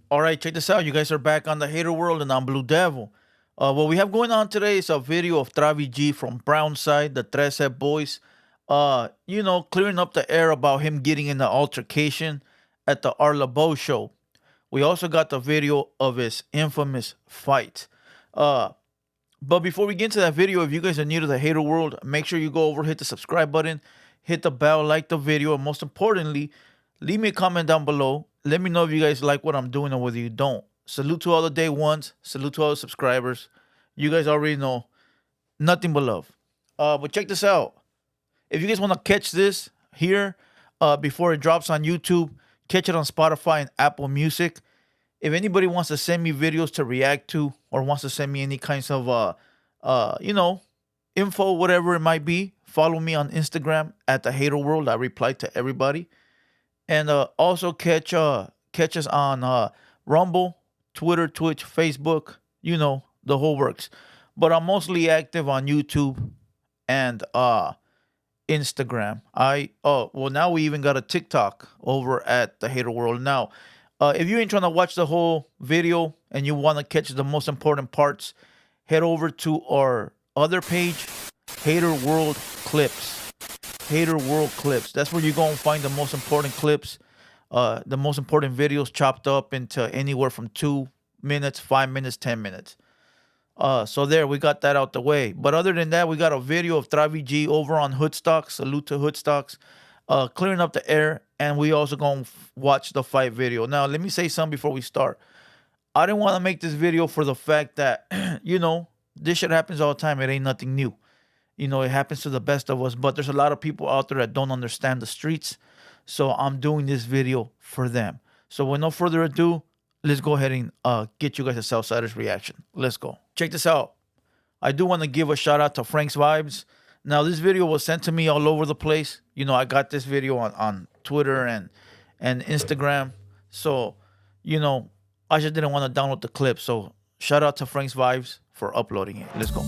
All right, check this out. You guys are back on the Hater World, and I'm Blue Devil. What we have going on today is a video of Travie G from Brownside, the Trece boys. Clearing up the air about him getting in the altercation at the Arla Bow show. We also got the video of his infamous fight. Uh, but before we get into that video, if you guys are new to the Hater World, make sure you go over, hit the subscribe button, hit the bell, like the video, and most importantly, leave me a comment down below. Let me know if you guys like what I'm doing or whether you don't. Salute to all the day ones. Salute to all the subscribers. You guys already know. Nothing but love. But check this out. If you guys want to catch this here before it drops on YouTube, catch it on Spotify and Apple Music. If anybody wants to send me videos to react to or wants to send me any kinds of info, whatever it might be, follow me on Instagram at TheHaterWorld. I reply to everybody. And also catch us on Rumble, Twitter, Twitch, Facebook, the whole works. But I'm mostly active on YouTube and Instagram. Now we even got a TikTok over at the Hater World. Now, if you ain't trying to watch the whole video and you want to catch the most important parts, head over to our other page, Hater World Clips. Hater World Clips. That's where you're going to find the most important clips, the most important videos chopped up into anywhere from 2 minutes, 5 minutes, 10 minutes. So there, we got that out the way. But other than that, we got a video of Travie G over on Hoodstocks. Salute to Hoodstocks. Clearing up the air. And we also going to watch the fight video. Now, let me say something before we start. I didn't want to make this video for the fact that, this shit happens all the time. It ain't nothing new. It happens to the best of us. But there's a lot of people out there that don't understand the streets. So I'm doing this video for them. So with no further ado, let's go ahead and get you guys a Southsider's reaction. Let's go. Check this out. I do want to give a shout out to Frank's Vibes. Now, this video was sent to me all over the place. I got this video on Twitter and Instagram. So, I just didn't want to download the clip. So, shout out to Frank's Vibes for uploading it. Let's go.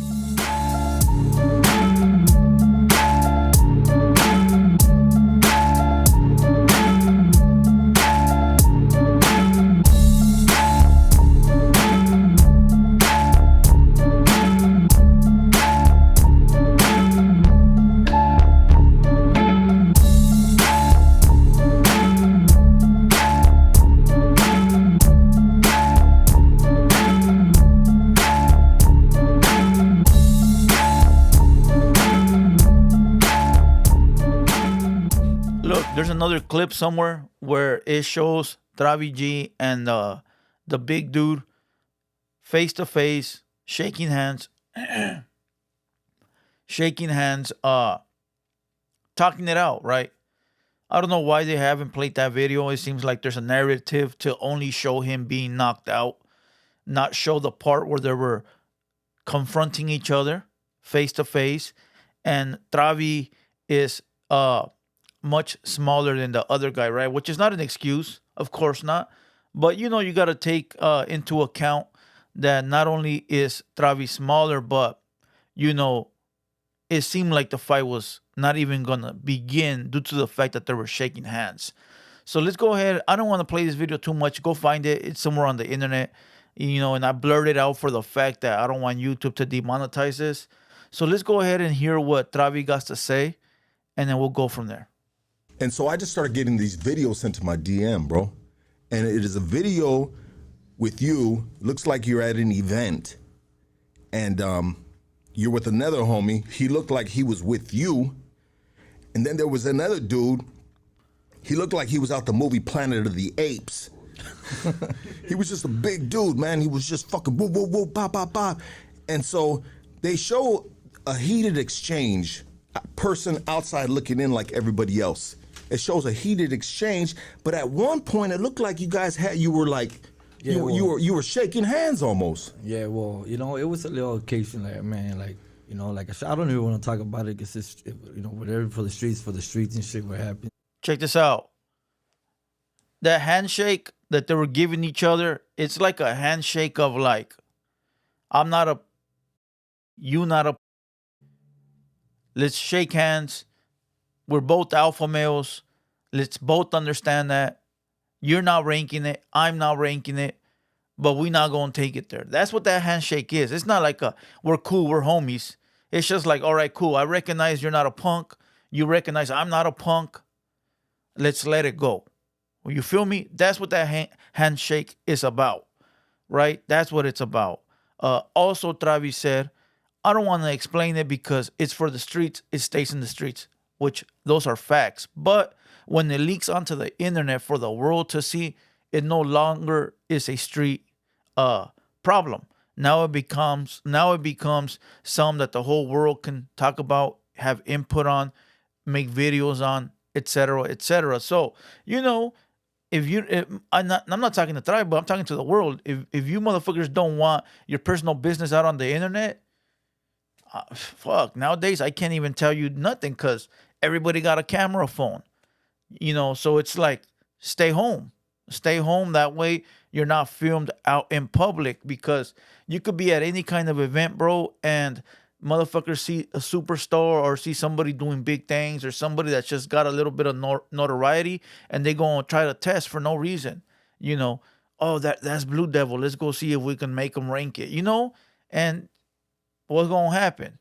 Look, there's another clip somewhere where it shows Travie G and the big dude face to face, shaking hands, talking it out, right? I don't know why they haven't played that video. It seems like there's a narrative to only show him being knocked out, not show the part where they were confronting each other face to face. And Travie is much smaller than the other guy, right? Which is not an excuse, of course not. But you got to take into account that not only is Travie smaller, but it seemed like the fight was not even gonna begin due to the fact that they were shaking hands. So let's go ahead. I don't want to play this video too much. Go find it. It's somewhere on the internet. And I blurred it out for the fact that I don't want YouTube to demonetize this. So let's go ahead and hear what Travie got to say, and then we'll go from there. And so I just started getting these videos sent to my DM, bro. And it is a video with you. Looks like you're at an event. And you're with another homie. He looked like he was with you. And then there was another dude. He looked like he was out the movie Planet of the Apes. He was just a big dude, man. He was just fucking whoop, whoop, whoop, pop, pop, pop. And so they show a heated exchange. A person outside looking in like everybody else. It shows a heated exchange, but at one point it looked like you guys you were shaking hands almost. Yeah, well, it was a little occasion, like, man, like, I don't even want to talk about it because it's, whatever for the streets and shit, what happened. Check this out. That handshake that they were giving each other, it's like a handshake of like, I'm not a, you not a, let's shake hands. We're both alpha males. Let's both understand that. You're not ranking it. I'm not ranking it. But we not gonna take it there. That's what that handshake is. It's not like we're cool, we're homies. It's just like, all right, cool. I recognize you're not a punk. You recognize I'm not a punk. Let's let it go. Well, you feel me? That's what that handshake is about, right? That's what it's about. Also, Travie said, I don't want to explain it because it's for the streets. It stays in the streets, which those are facts. But when it leaks onto the internet for the world to see, it no longer is a street problem. Now it becomes some that the whole world can talk about, have input on, make videos on, etc., etc. So if I'm not talking to tribe, but I'm talking to the world. If you motherfuckers don't want your personal business out on the internet, fuck. Nowadays I can't even tell you nothing because everybody got a camera phone. So it's like stay home. Stay home. That way you're not filmed out in public because you could be at any kind of event, bro, and motherfuckers see a superstar or see somebody doing big things or somebody that's just got a little bit of notoriety and they go and try to test for no reason. Oh, that's Blue Devil. Let's go see if we can make them rank it, And what's going to happen?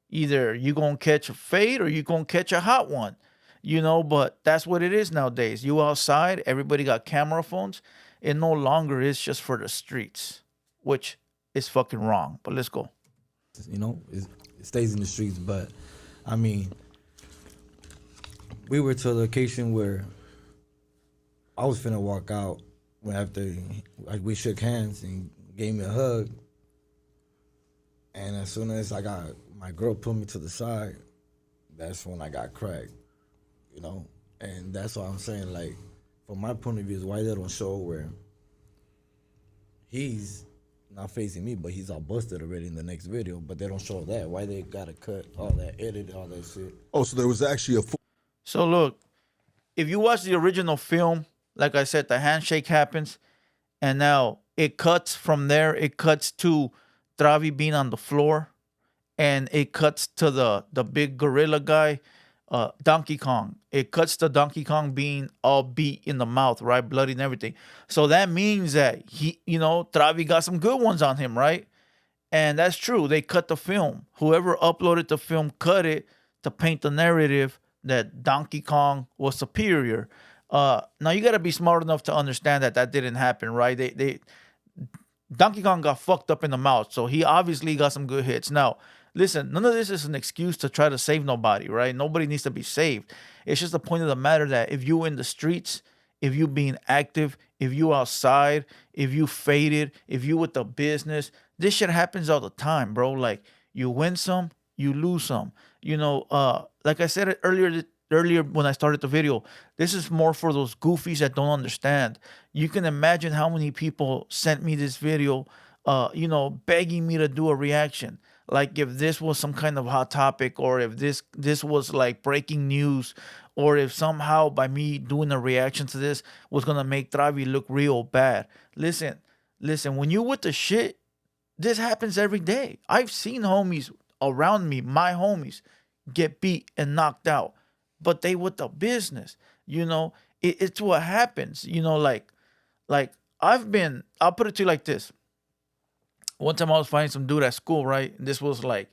Either you going to catch a fade or you going to catch a hot one. But that's what it is nowadays. You outside, everybody got camera phones. It no longer is just for the streets, which is fucking wrong. But let's go. It stays in the streets. But I mean, we were to a location where I was finna walk out after we shook hands and gave me a hug. And as soon as my girl put me to the side, that's when I got cracked. And that's what I'm saying. Like, from my point of view, is why they don't show where he's not facing me, but he's all busted already in the next video. But they don't show that. Why they gotta cut all that, edit all that shit? Oh, so there was actually a. So look, if you watch the original film, like I said, the handshake happens, and now it cuts from there. It cuts to Travie being on the floor, and it cuts to the big gorilla guy. Donkey Kong. It cuts to Donkey Kong being all beat in the mouth, right? Bloody and everything. So that means that Travie got some good ones on him, right? And that's true. They cut the film. Whoever uploaded the film cut it to paint the narrative that Donkey Kong was superior. Now you got to be smart enough to understand that didn't happen, right? Donkey Kong got fucked up in the mouth, so he obviously got some good hits. Now, listen, none of this is an excuse to try to save nobody, right? Nobody needs to be saved. It's just the point of the matter that if you in the streets, if you being active, if you outside, if you faded, if you with the business, this shit happens all the time, bro. Like, you win some, you lose some. Like I said earlier when I started the video, this is more for those goofies that don't understand. You can imagine how many people sent me this video, begging me to do a reaction. Like if this was some kind of hot topic, or if this was like breaking news, or if somehow by me doing a reaction to this was gonna make Travie look real bad. Listen, when you with the shit, this happens every day. I've seen homies around me, my homies, get beat and knocked out, but they with the business. It's what happens. Like I'll put it to you like this. One time I was fighting some dude at school, right? This was like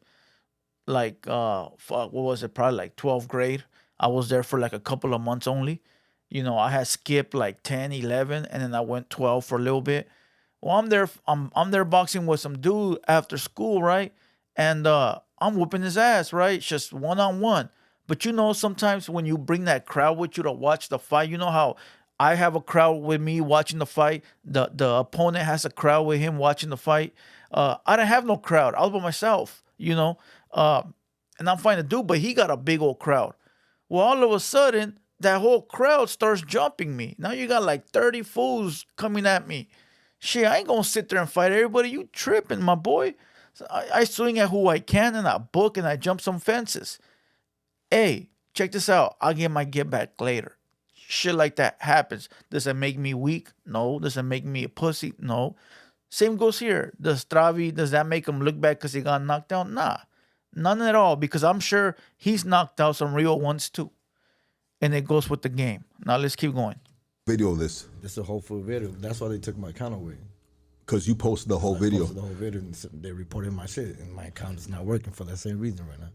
what was it? Probably like 12th grade. I was there for like a couple of months only. I had skipped like 10, 11, and then I went 12 for a little bit. Well, I'm there boxing with some dude after school, right? And I'm whooping his ass, right? It's just one-on-one. But sometimes when you bring that crowd with you to watch the fight, you know how I have a crowd with me watching the fight. The opponent has a crowd with him watching the fight. I didn't have no crowd. I was by myself, and I'm fighting a dude, but he got a big old crowd. Well, all of a sudden, that whole crowd starts jumping me. Now you got like 30 fools coming at me. Shit, I ain't gonna sit there and fight everybody. You tripping, my boy. So I swing at who I can, and I book, and I jump some fences. Hey, check this out. I'll get my get back later. Shit like that happens. Does it make me weak? No. Does it make me a pussy? No. Same goes here. Does that make him look bad because he got knocked out? Nah. None at all, because I'm sure he's knocked out some real ones too. And it goes with the game. Now let's keep going. video of this? This is a whole full video. That's why they took my account away. Because you posted the whole video. Posted the whole video, and they reported my shit, and my account is not working for that same reason right now.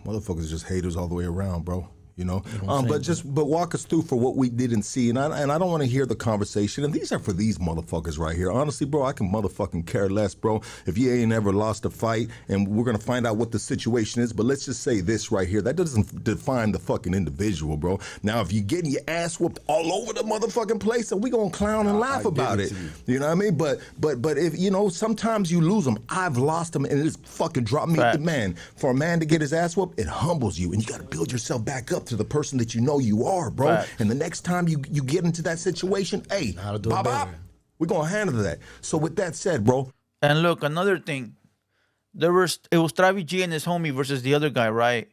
Motherfuckers just haters all the way around, bro. You know, what I'm but walk us through for what we didn't see, and I don't want to hear the conversation. And these are for these motherfuckers right here. Honestly, bro, I can motherfucking care less, bro. If you ain't ever lost a fight, and we're gonna find out what the situation is. But let's just say this right here. That doesn't define the fucking individual, bro. Now, if you getting your ass whooped all over the motherfucking place, and we gonna clown and laugh about it. You know what I mean? But if you know, sometimes you lose them. I've lost them, and it just fucking dropped me. Man, for a man to get his ass whooped, it humbles you, and you gotta build yourself back up to the person that you know you are, bro. And the next time you get into that situation, hey, we're gonna handle that. So with that said, bro. And look, another thing, it was Travie G and his homie versus the other guy, right?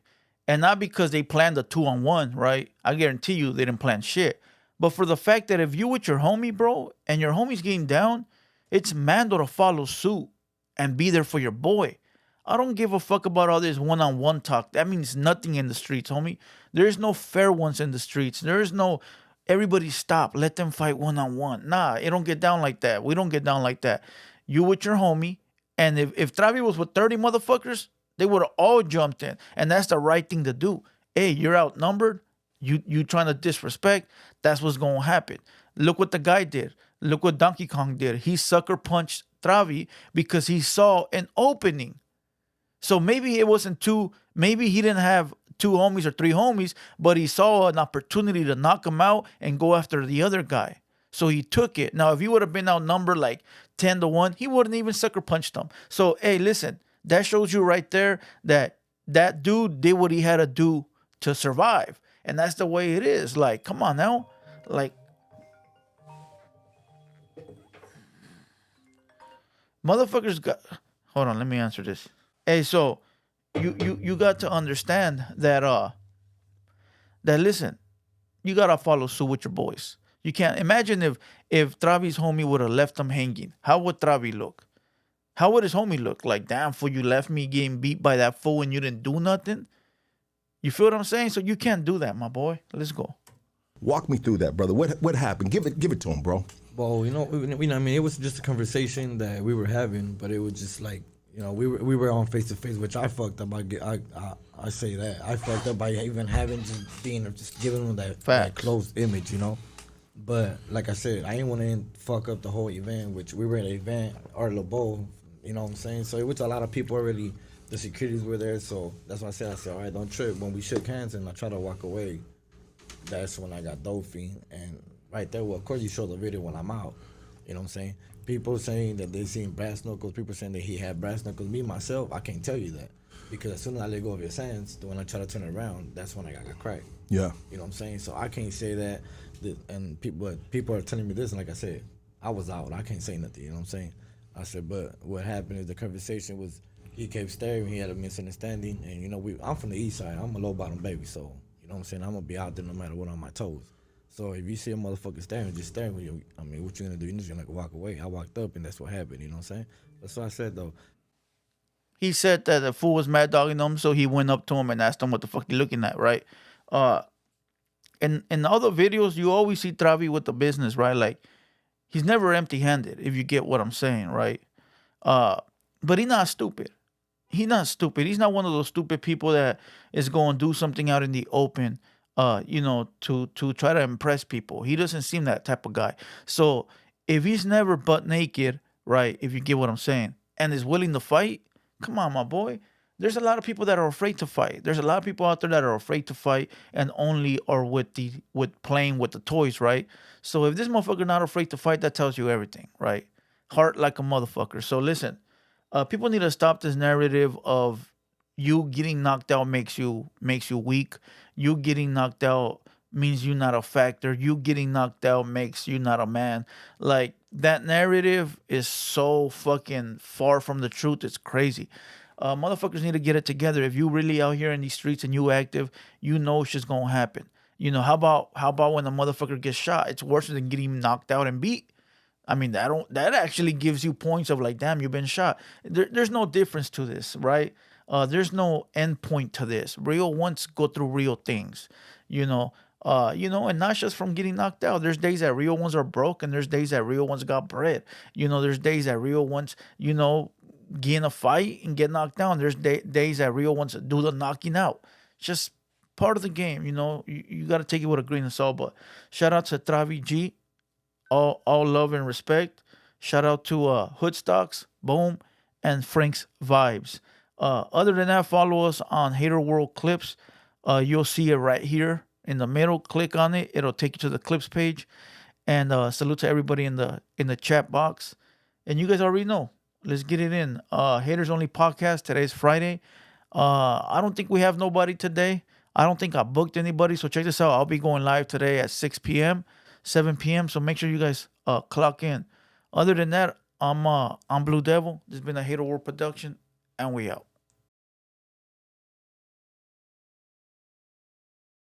And not because they planned a 2-on-1, right? I guarantee you they didn't plan shit. But for the fact that if you with your homie, bro, and your homie's getting down, it's mando to follow suit and be there for your boy. I don't give a fuck about all this one-on-one talk. That means nothing in the streets, homie. There's no fair ones in the streets. There's no everybody stop, let them fight one-on-one. Nah, it don't get down like that. We don't get down like that. You with your homie, and if Travie was with 30 motherfuckers, they would have all jumped in. And that's the right thing to do. Hey, you're outnumbered. You trying to disrespect. That's what's going to happen. Look what the guy did. Look what Donkey Kong did. He sucker punched Travie because he saw an opening. So maybe it wasn't maybe he didn't have 2 homies or 3 homies, but he saw an opportunity to knock him out and go after the other guy. So he took it. Now, if he would have been outnumbered like 10-1, he wouldn't even sucker punched him. So, hey, listen, that shows you right there that that dude did what he had to do to survive. And that's the way it is. Like, come on now. Like, motherfuckers got... Hold on, let me answer this. Hey, so you got to understand that listen, you gotta follow suit with your boys. You can't imagine if Travie's homie would have left him hanging. How would Travie look? How would his homie look? Like, damn fool, you left me getting beat by that fool and you didn't do nothing. You feel what I'm saying? So you can't do that, my boy. Let's go. Walk me through that, brother. What happened? Give it to him, bro. Well, you know, I mean, it was just a conversation that we were having, but it was just like, you know, we were on face to face, which I fucked up. I say that I fucked up by even having just giving them that close image, you know. But like I said, I didn't want to fuck up the whole event, which we were at an event, Art LeBeau, you know what I'm saying? So it was a lot of people already. The securities were there, so that's why I said, all right, don't trip. When we shook hands and I tried to walk away, that's when I got Dopefiend. And right there, well, of course you show the video when I'm out, you know what I'm saying? People saying that they seen brass knuckles. People saying that he had brass knuckles. Me, myself, I can't tell you that. Because as soon as I let go of his hands, when I try to turn it around, that's when I got cracked. Yeah. You know what I'm saying? So I can't say that. And people are telling me this, and like I said, I was out. I can't say nothing, you know what I'm saying? I said, but what happened is the conversation was, he kept staring, he had a misunderstanding. And, you know, I'm from the east side. I'm a low-bottom baby, so, you know what I'm saying? I'm going to be out there no matter what on my toes. So if you see a motherfucker staring, just staring with you, I mean, what you gonna do? You're just gonna walk away. I walked up and that's what happened, you know what I'm saying? That's what I said though. He said that the fool was mad dogging him, so he went up to him and asked him what the fuck he looking at, right? In other videos, you always see Travie with the business, right? Like, he's never empty-handed, if you get what I'm saying, right? But he's not stupid. He's not stupid. He's not one of those stupid people that is going to do something out in the open, you know, to try to impress people. He doesn't seem that type of guy. So if he's never butt naked, right, if you get what I'm saying, and is willing to fight, come on, my boy. There's a lot of people that are afraid to fight. There's a lot of people out there that are afraid to fight and only are with playing with the toys, right? So if this motherfucker not afraid to fight, that tells you everything, right? Heart like a motherfucker. So listen, people need to stop this narrative of you getting knocked out makes you weak. You getting knocked out means you're not a factor. You getting knocked out makes you not a man. Like, that narrative is so fucking far from the truth. It's crazy. Motherfuckers need to get it together. If you really out here in these streets and you active, you know shit's gonna happen. You know, how about when a motherfucker gets shot? It's worse than getting knocked out and beat. I mean, that actually gives you points of like, damn, you've been shot. There's no difference to this, right? There's no end point to this. Real ones go through real things, you know. And not just from getting knocked out. There's days that real ones are broke, and there's days that real ones got bread. There's days that real ones, get in a fight and get knocked down. There's days that real ones do the knocking out. It's just part of the game. You got to take it with a grain of salt. But shout out to Travie G, all love and respect. Shout out to Hoodstocks, Boom, and Frank's Vibes. Other than that, follow us on Hater World Clips. You'll see it right here in the middle. Click on it. It'll take you to the clips page. And salute to everybody in the chat box. And you guys already know. Let's get it in. Haters Only Podcast. Today's Friday. I don't think we have nobody today. I don't think I booked anybody. So check this out. I'll be going live today at 6 p.m., 7 p.m. So make sure you guys clock in. Other than that, I'm Blue Devil. This has been a Hater World production, and we out.